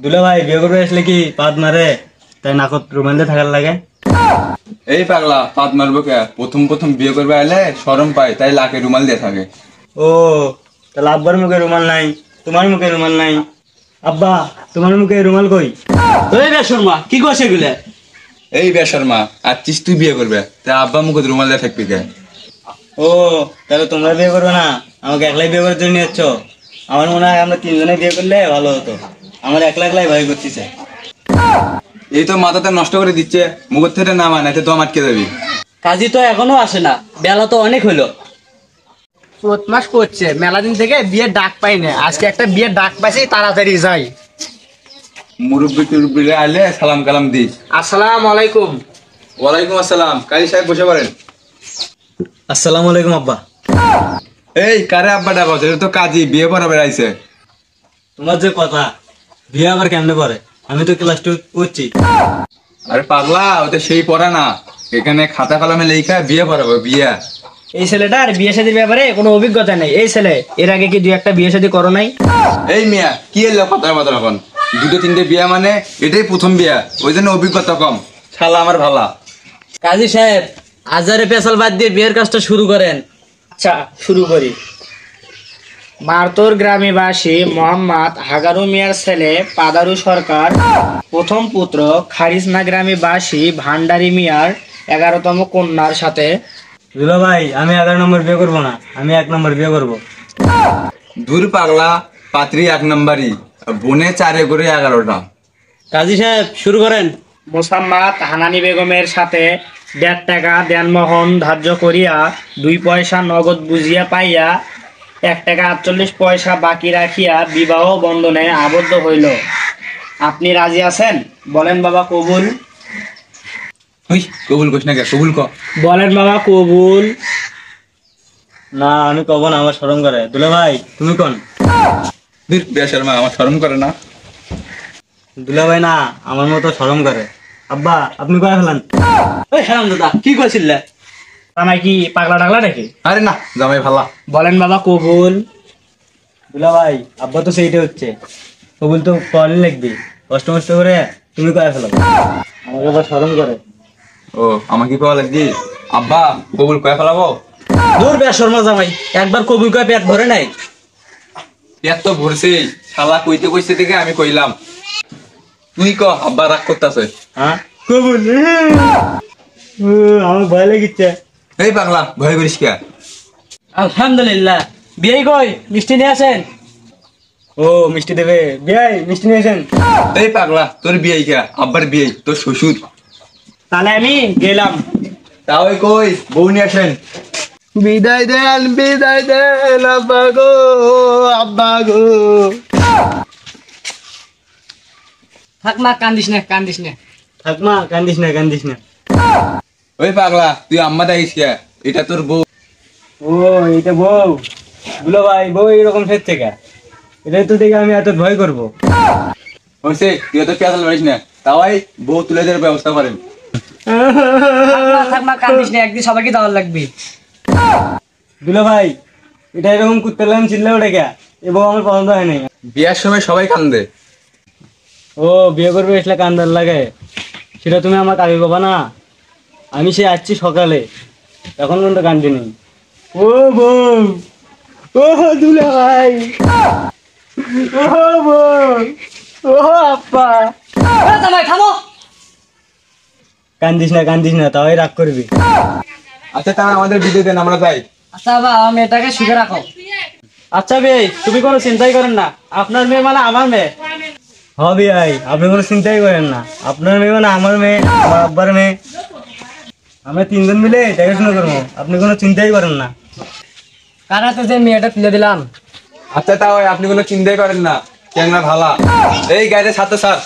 দুলা ভাই বিয়ে করবে আসলে কি পাত মারে তাই নাকত রুমাল দিয়ে থাকার লাগে? এই পাগলা, পাত মারবো কে? প্রথম প্রথম বিয়ে করবে আইলে শরম পায়, তাই লাকে রুমাল দিয়ে থাকে। ও তাহলে আব্বার মুখে রুমাল নাই, তোমার মুখে রুমাল নাই। আব্বা তোমার মুখে রুমাল কই? ওই রে শর্মা কি কইছে এগুলা? এই বেশর্মা, আর তুই বিয়ে করবে তাই আব্বা মুখে রুমাল দিয়ে থাকবি কে? ও তাহলে তোমরা বিয়ে করবে না, আমাকে একলাই বিয়ে করার জন্য নিয়েছ? আমার মনে হয় আমরা তিনজনে বিয়ে করলে ভালো হতো। আমার একলা একলাই ভয় করতেছে। এই তো মাথাটা নষ্ট করে দিচ্ছে, মুখের থেকে না মানাইতে তো আটকে যাবি। কাজী তো এখনো আসে না, বেলা তো অনেক হইলো। 4 মাস করছে, মেলা দিন থেকে বিয়ের ডাক পাই না। আজকে একটা বিয়ের ডাক পাইছি, তাড়াতাড়ি যাই। মুরব্বি টুরব্বি আইলে সালাম কালাম দিস। আসসালামু আলাইকুম। ওয়ালাইকুম আসসালাম। কাজী সাহেব বসে পড়েন। আসসালামু আলাইকুম আব্বা। এই কারে আব্বা ডাকো? এটা তো কাজী, বিয়ে পড়াবে আইছে। তোমার যে কথা, বিয়ে আবার কেমনে করে? আমি তো ক্লাস 2 পড়ছি। আরে পাগলা, ওটা সেই পড়া না, এখানে খাতা কলমে লেখা বিয়ে পড়াবো। বিয়ে এই ছেলেটার বিয়ে শাদীর ব্যাপারে কোনো অভিজ্ঞতা নেই। এই ছেলে এর আগে কি 2-1টা বিয়ে শাদী করো নাই? এই মিয়া কি এলো কথা কথা এখন? 2-3টে বিয়া মানে এটাই প্রথম বিয়া, ওই জন্য অভিজ্ঞতা কম। শালা আমার ভালা। কাজী সাহেব, আজারে পেছাল বাদ দিয়ে বিয়ের কাজটা শুরু করেন। আচ্ছা শুরু করি। মারতোর গ্রামীবাসী মোহাম্মদ হাগারু মিয়ার ছেলে পাদারু সরকার প্রথম পুত্র খারিজনা গ্রামীবাসী ভান্ডারী মিয়ার 11তম কন্যার সাথে। দুলা ভাই আমি 11 নম্বর বিয়ে করবো না, আমি 1 নম্বর বিয়ে করবো। দূর পাগলা, পাত্রী 1 নম্বরই, বনে 4 করে 11টা। কাজী সাহেব শুরু করেন। মোসাম্মদ হানানি বেগমের সাথে 1.5 টাকা দেনমোহন ধার্য করিয়া 2 পয়সা নগদ বুঝিয়া পাইয়া 1 টাকা 48 পয়সা বাকি রাখিয়া বিবাহ বন্ধনে আবদ্ধ হইল। আপনি রাজি আছেন? বলেন বাবা কবুল। ওই কবুল কইস না কে? কবুল ক। বলেন বাবা কবুল। না আমি কব না, আমার শরম করে। দুলা ভাই তুমি কোন? দূর বেশর্মা, আমার শরম করে না। দুলা ভাই না, আমার মতো শরম করে। আব্বা আপনি কয়ে ফেলান। ওই হারাম দাদা কি কইছিল? আমায় কি পাগলা টাগলা নাকি? আরে না, জামাই ভালা। বলেন বাবা কবুল। দুলা ভাই আব্বা তো সেইটা হচ্ছে, কবুল তো পড়লে লিখবি, কষ্ট কষ্ট করে তুমি কয়ে ফেলো। আমাকে আবার শরম করে। ও আমাকে পাওয়া লাগবি? আব্বা কবুল কয়ে ফেলাবো? দূর বে শর্মা জামাই, একবার কবুল কয় পেট ভরে নাই। পেট তো ভরছেই, শালা কইতে কইতে থেকে আমি কইলাম। তুই ক, আব্বা রাগ করতেছে। হ্যাঁ কবুল। আমার ভয় লাগিচ্ছে। এই পাগলা, ভয় করিস কে? আলহামদুলিল্লাহ। বিয়ে কই? মিষ্টি নিয়ে আসেন। ও মিষ্টি দেবে? বিয়াই মিষ্টি নিয়েছেন? এই পাগলা, তোর বিয়ে কে? আব্বার বিয়ে, তোর শ্বশুর। তাহলে আমি গেলাম। তাও কই বউ নিয়ে আসেন। বিদায় দেন আব্বা গো, আব্বা গো। থাক মা, কান্দিস না কান্দিস না। থাক মা, কান্দিস না কান্দিস না। ওই পাগলা, তুই আম্মা দেখিস কে? এটা তোর বউ। ও এটা বউ? দুলা ভাই বউ এইরকম ফের থেকে, এটাই তো দেখে আমি এত ভয় করবো। হয়েছে, তুই তো পেঁচাল পারিস না। তাওয়াই বউ তুলে দেওয়ার ব্যবস্থা করেন। থাক মা, কান্দিস না, একদিন সবাইকে দেওয়ার লাগবে। দুলা ভাই এটা এরকম কুত্তে লাইন চিল্লা ওঠে কে? এ বউ আমার পছন্দ হয় নাই। বিয়ার সময় সবাই কান্দে। ও বিয়ে করবে আসলে কান্দার লাগে, সেটা তুমি আমাকে আগে কবা না? আমি সে আসছি সকালে, এখন পর্যন্ত কান্দি নেই। ও বউ, ও দুলা ভাই, ও বউ, ও আপ্পা। জামাই থামো। কান্দিস না, তাও রাগ করবি। আচ্ছা তাহলে আমাদের বিয়ে দেন, আমরা যাই। আচ্ছা বাবা, আমার মেয়েটাকে সুখে রাখো। আচ্ছা ভাই, তুমি কোনো চিন্তাই করেন না, আপনার মেয়ে মানে আমার মেয়ে। হবে ভাই, আপনি কোনো চিন্তাই করেন না, আপনার মেয়ে মানে আমার মেয়ে, আমার আব্বার মেয়ে, আমরা 3 জন মিলে দেখাশোনা করবো, আপনি কোনো চিন্তাই করেন না। কারাতে যে মেয়েটা তুলে দিলাম। আচ্ছা তাও আপনি কোনো চিন্তাই করেন না, কেন ভালা। এই গাড়িতে ছাড়তে স্যার।